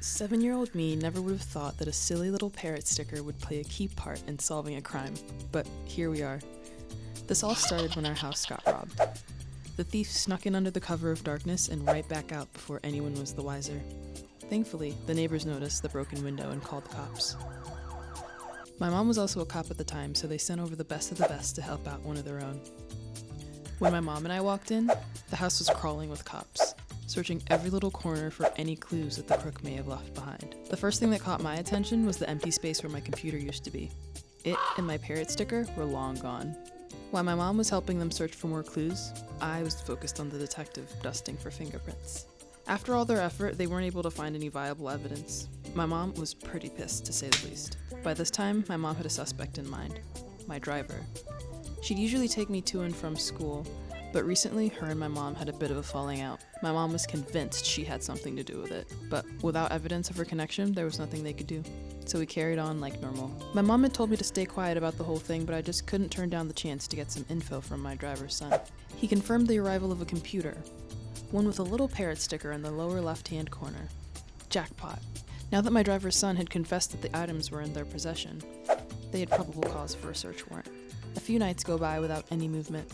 7-year-old me never would have thought that a silly little parrot sticker would play a key part in solving a crime, but here we are. This all started when our house got robbed. The thief snuck in under the cover of darkness and right back out before anyone was the wiser. Thankfully, the neighbors noticed the broken window and called the cops. My mom was also a cop at the time, so they sent over the best of the best to help out one of their own. When my mom and I walked in, the house was crawling with cops, searching every little corner for any clues that the crook may have left behind. The first thing that caught my attention was the empty space where my computer used to be. It and my parrot sticker were long gone. While my mom was helping them search for more clues, I was focused on the detective dusting for fingerprints. After all their effort, they weren't able to find any viable evidence. My mom was pretty pissed, to say the least. By this time, my mom had a suspect in mind, my driver. She'd usually take me to and from school, but recently her and my mom had a bit of a falling out. My mom was convinced she had something to do with it, but without evidence of her connection, there was nothing they could do. So we carried on like normal. My mom had told me to stay quiet about the whole thing, but I just couldn't turn down the chance to get some info from my driver's son. He confirmed the arrival of a computer, one with a little parrot sticker in the lower left-hand corner. Jackpot. Now that my driver's son had confessed that the items were in their possession, they had probable cause for a search warrant. A few nights go by without any movement.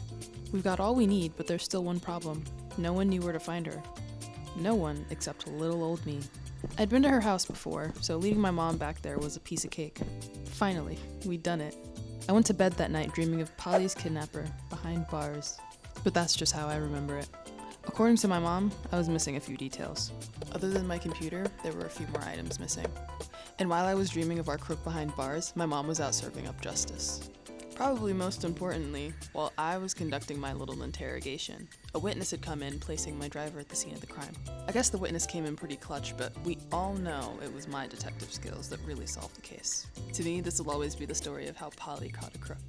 We've got all we need, but there's still one problem. No one knew where to find her. No one except little old me. I'd been to her house before, so leaving my mom back there was a piece of cake. Finally, we'd done it. I went to bed that night dreaming of Polly's kidnapper behind bars. But that's just how I remember it. According to my mom, I was missing a few details. Other than my computer, there were a few more items missing. And while I was dreaming of our crook behind bars, my mom was out serving up justice. Probably most importantly, while I was conducting my little interrogation, a witness had come in, placing my driver at the scene of the crime. I guess the witness came in pretty clutch, but we all know it was my detective skills that really solved the case. To me, this will always be the story of how Polly caught a crook.